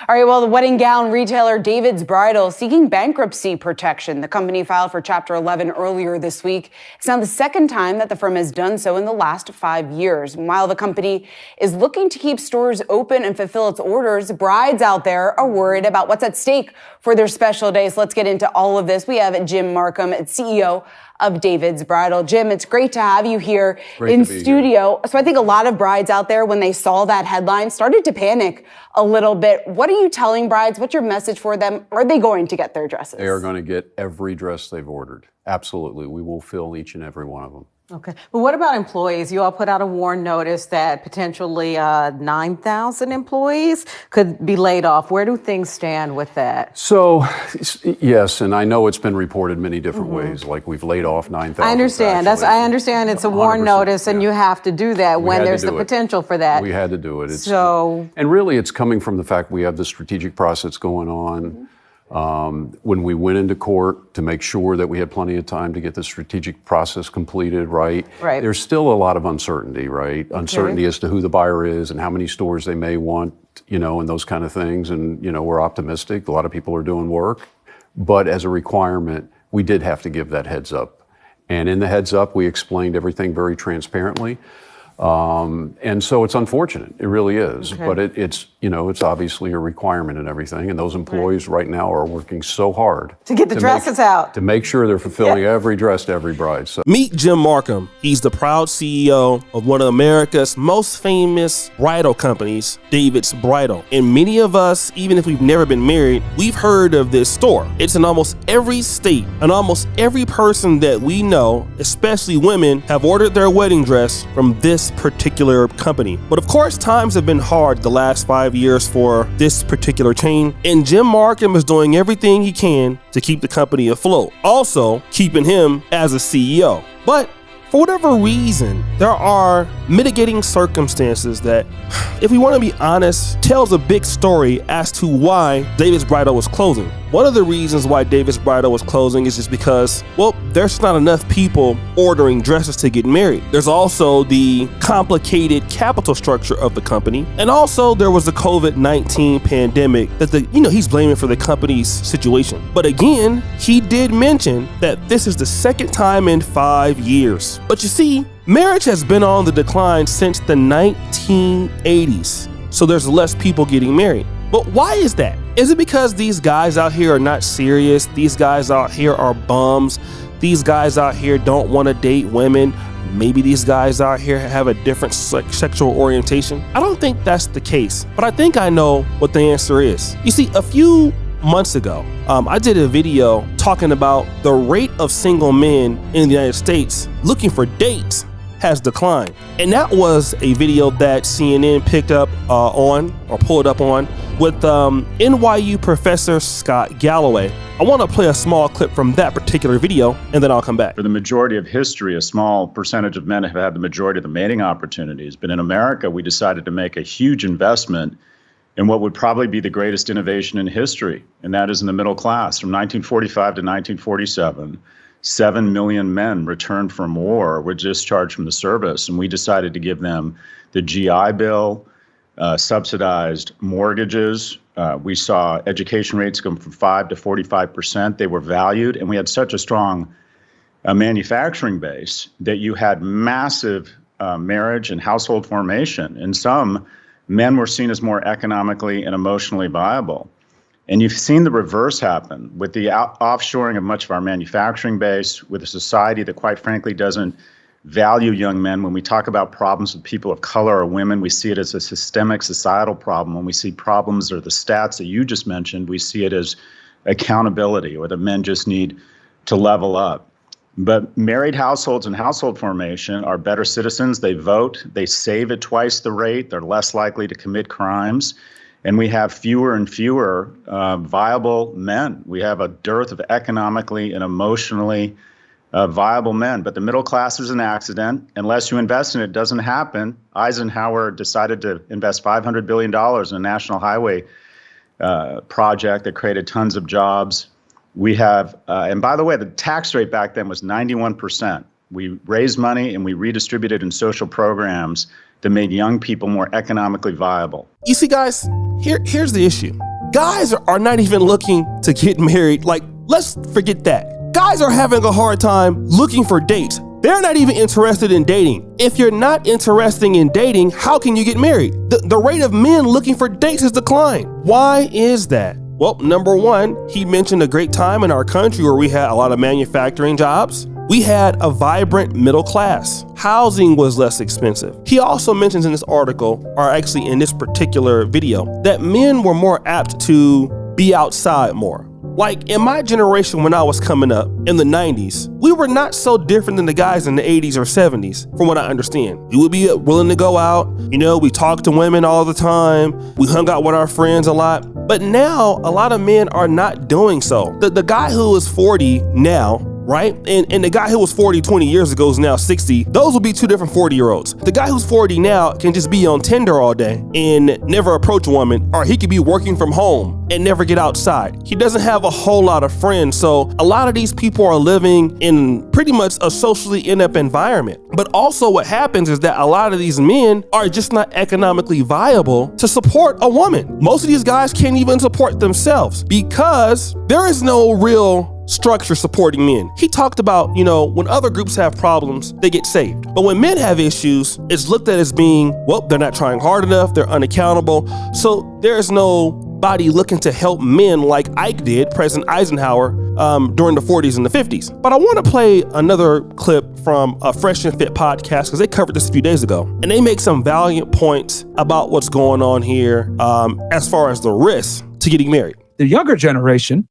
All right, well, the wedding gown retailer David's Bridal seeking bankruptcy protection. The company filed for Chapter 11 earlier this week. It's now the second time that the firm has done so in the last 5 years. While the company is looking to keep stores open and fulfill its orders, brides out there are worried about what's at stake for their special days. Let's get into all of this. We have Jim Marcum, CEO of David's Bridal. Jim, it's great to have you here in studio. So I think a lot of brides out there, when they saw that headline, started to panic a little bit. What are you telling brides? What's your message for them? Are they going to get their dresses? They are going to get every dress they've ordered. Absolutely. We will fill each and every one of them. Okay. But what about employees? You all put out a warn notice that potentially 9,000 employees could be laid off. Where do things stand with that? So, yes, and I know it's been reported many different ways, like we've laid off 9,000. I understand. I understand it's a warn notice, and you have to do that when there's the potential for that. We had to do it. And really, it's coming from the fact we have the strategic process going on. When we went into court to make sure that we had plenty of time to get the strategic process completed, right? There's still a lot of uncertainty, right? Uncertainty as to who the buyer is and how many stores they may want, and those kind of things. And, we're optimistic. A lot of people are doing work. But as a requirement, we did have to give that heads up. And in the heads up, we explained everything very transparently. And so it's unfortunate. It really is. But it's obviously a requirement and everything. And those employees right now are working so hard to get the dresses out, to make sure they're fulfilling every dress to every bride. So. Meet Jim Marcum. He's the proud CEO of one of America's most famous bridal companies, David's Bridal. And many of us, even if we've never been married, we've heard of this store. It's in almost every state, and almost every person that we know, especially women, have ordered their wedding dress from this particular company. But of course, times have been hard the last 5 years for this particular chain, and Jim Marcum is doing everything he can to keep the company afloat, also keeping him as a CEO. But for whatever reason, there are mitigating circumstances that, if we want to be honest, tells a big story as to why David's Bridal was closing. One of the reasons why David's Bridal was closing is just because, there's not enough people ordering dresses to get married. There's also the complicated capital structure of the company. And also there was the COVID-19 pandemic that he's blaming for the company's situation. But again, he did mention that this is the second time in 5 years. But you see, marriage has been on the decline since the 1980s. So there's less people getting married. But why is that? Is it because these guys out here are not serious? These guys out here are bums? These guys out here don't want to date women? Maybe these guys out here have a different sexual orientation? I don't think that's the case, but I think I know what the answer is. You see, a few months ago, I did a video talking about the rate of single men in the United States looking for dates has declined. And that was a video that CNN picked up pulled up on with NYU professor Scott Galloway. I want to play a small clip from that particular video, and then I'll come back. For the majority of history, a small percentage of men have had the majority of the mating opportunities. But in America, we decided to make a huge investment in what would probably be the greatest innovation in history, and that is in the middle class. From 1945 to 1947, 7 million men returned from war were discharged from the service, and we decided to give them the GI Bill, subsidized mortgages. We saw education rates go from 5 to 45%. They were valued, and we had such a strong manufacturing base that you had massive marriage and household formation. And some men were seen as more economically and emotionally viable. And you've seen the reverse happen with the offshoring of much of our manufacturing base, with a society that, quite frankly, doesn't value young men. When we talk about problems with people of color or women, we see it as a systemic societal problem. When we see problems or the stats that you just mentioned, we see it as accountability, or that men just need to level up. But married households and household formation are better citizens. They vote. They save at twice the rate. They're less likely to commit crimes. And we have fewer and fewer viable men. We have a dearth of economically and emotionally viable men. But the middle class is an accident. Unless you invest in it, it doesn't happen. Eisenhower decided to invest $500 billion in a national highway project that created tons of jobs. We have, and by the way, the tax rate back then was 91%. We raised money and we redistributed in social programs that made young people more economically viable. You see, guys, here's the issue. guys are not even looking to get married. Like, let's forget that. Guys are having a hard time looking for dates. They're not even interested in dating. If you're not interested in dating, how can you get married? The rate of men looking for dates has declined. Why is that? Well, number one, he mentioned a great time in our country where we had a lot of manufacturing jobs. We had a vibrant middle class. Housing was less expensive. He also mentions in this article, or actually in this particular video, that men were more apt to be outside more. Like in my generation when I was coming up in the 90s, we were not so different than the guys in the 80s or 70s, from what I understand. We would be willing to go out, we talked to women all the time, we hung out with our friends a lot. But now a lot of men are not doing so. The guy who is 40 now, right? And the guy who was 40 20 years ago is now 60. Those will be two different 40-year-olds. The guy who's 40 now can just be on Tinder all day and never approach a woman, or he could be working from home and never get outside. He doesn't have a whole lot of friends. So a lot of these people are living in pretty much a socially inept environment. But also what happens is that a lot of these men are just not economically viable to support a woman. Most of these guys can't even support themselves because there is no real structure supporting men. He talked about, when other groups have problems, they get saved. But when men have issues, it's looked at as being, well, they're not trying hard enough, they're unaccountable. So there's nobody looking to help men like Ike did, President Eisenhower, during the 40s and the 50s. But I want to play another clip from a Fresh and Fit podcast because they covered this a few days ago. And they make some valiant points about what's going on here as far as the risks to getting married. The younger generation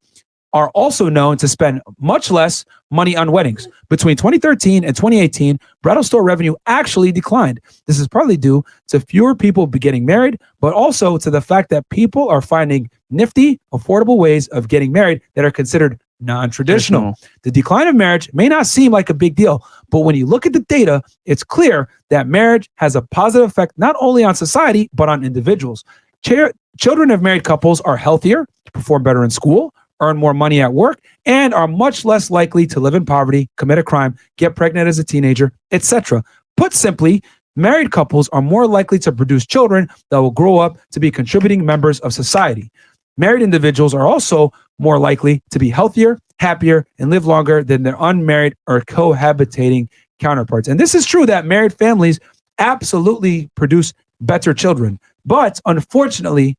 are also known to spend much less money on weddings. Between 2013 and 2018, bridal store revenue actually declined. This is partly due to fewer people getting married, but also to the fact that people are finding nifty, affordable ways of getting married that are considered non-traditional. The decline of marriage may not seem like a big deal, but when you look at the data, it's clear that marriage has a positive effect not only on society, but on individuals. Children of married couples are healthier, perform better in school, earn more money at work, and are much less likely to live in poverty, commit a crime, get pregnant as a teenager, etc. Put simply, married couples are more likely to produce children that will grow up to be contributing members of society. Married individuals are also more likely to be healthier, happier, and live longer than their unmarried or cohabitating counterparts. And this is true that married families absolutely produce better children. But unfortunately,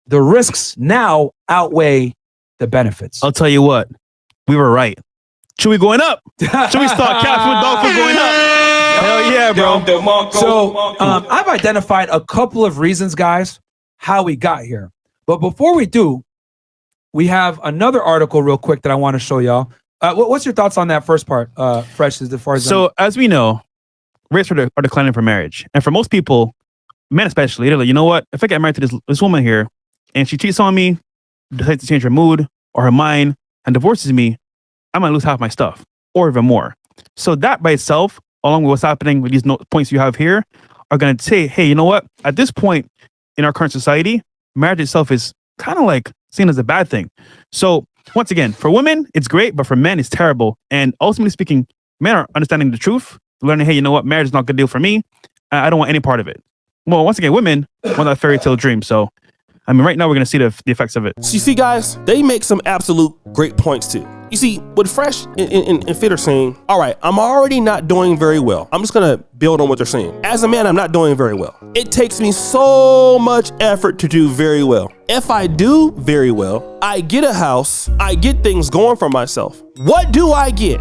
the risks now outweigh the benefits. I'll tell you what, we were right. Should we going up? Should we start cat food, dog food going up? Hell yeah, bro. So I've identified a couple of reasons, guys, how we got here. But before we do, we have another article real quick that I want to show y'all. What's your thoughts on that first part, Fresh, as far as... So as we know, rates are declining for marriage. And for most people, men especially, they're like, you know what? If I get married to this woman here and she cheats on me, decides to change her mood or her mind and divorces me, I might lose half my stuff or even more. So that by itself, along with what's happening with these points you have here, are going to say, hey, you know what? At this point in our current society, marriage itself is kind of like seen as a bad thing. So once again, for women, it's great, but for men, it's terrible. And ultimately speaking, men are understanding the truth, learning, hey, you know what? Marriage is not a good deal for me. I don't want any part of it. Well, once again, women want that fairy tale dream. So right now we're going to see the effects of it. So you see, guys, they make some absolute great points too. You see, what Fresh and Fit are saying, all right, I'm already not doing very well. I'm just going to build on what they're saying. As a man, I'm not doing very well. It takes me so much effort to do very well. If I do very well, I get a house, I get things going for myself. What do I get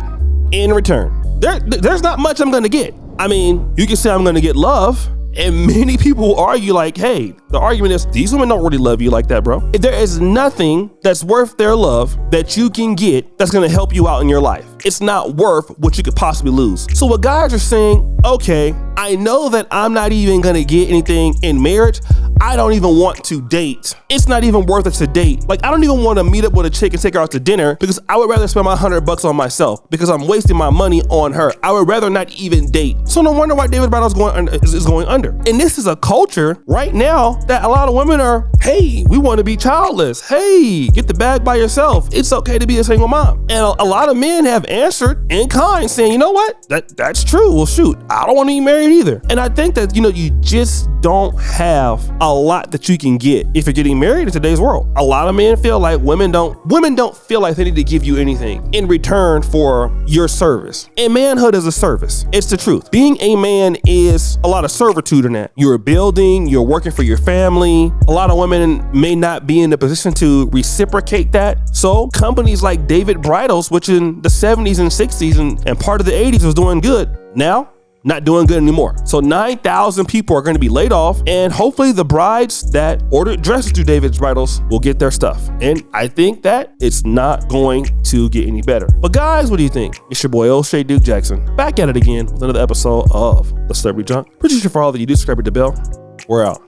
in return? There's not much I'm going to get. I mean, you can say I'm going to get love. And many people will argue like, hey, the argument is these women don't really love you like that, bro. There is nothing that's worth their love that you can get that's gonna help you out in your life. It's not worth what you could possibly lose. So what guys are saying, okay, I know that I'm not even gonna get anything in marriage. I don't even want to date. It's not even worth it to date. Like, I don't even want to meet up with a chick and take her out to dinner because I would rather spend my $100 on myself because I'm wasting my money on her. I would rather not even date. So no wonder why David Bridal is going under. And this is a culture right now that a lot of women are, hey, we want to be childless. Hey, get the bag by yourself. It's okay to be a single mom. And a lot of men have answered in kind saying, you know what, that's true. Well, shoot, I don't want to be married either. And I think that, you just don't have a lot that you can get if you're getting married in today's world. A lot of men feel like women don't feel like they need to give you anything in return for your service. And manhood is a service. It's the truth. Being a man is a lot of servitude in that. You're building, you're working for your family. A lot of women may not be in the position to reciprocate that. So companies like David Bridals, which in the 70s and 60s and part of the 80s was doing good, now not doing good anymore. So 9,000 people are going to be laid off, and hopefully the brides that ordered dresses through David's Bridals will get their stuff. And I think that it's not going to get any better. But guys, what do you think? It's your boy O'Shea Duke Jackson, back at it again with another episode of The Celebrity Junk. Producer for all that you do, subscribe to the bell. We're out.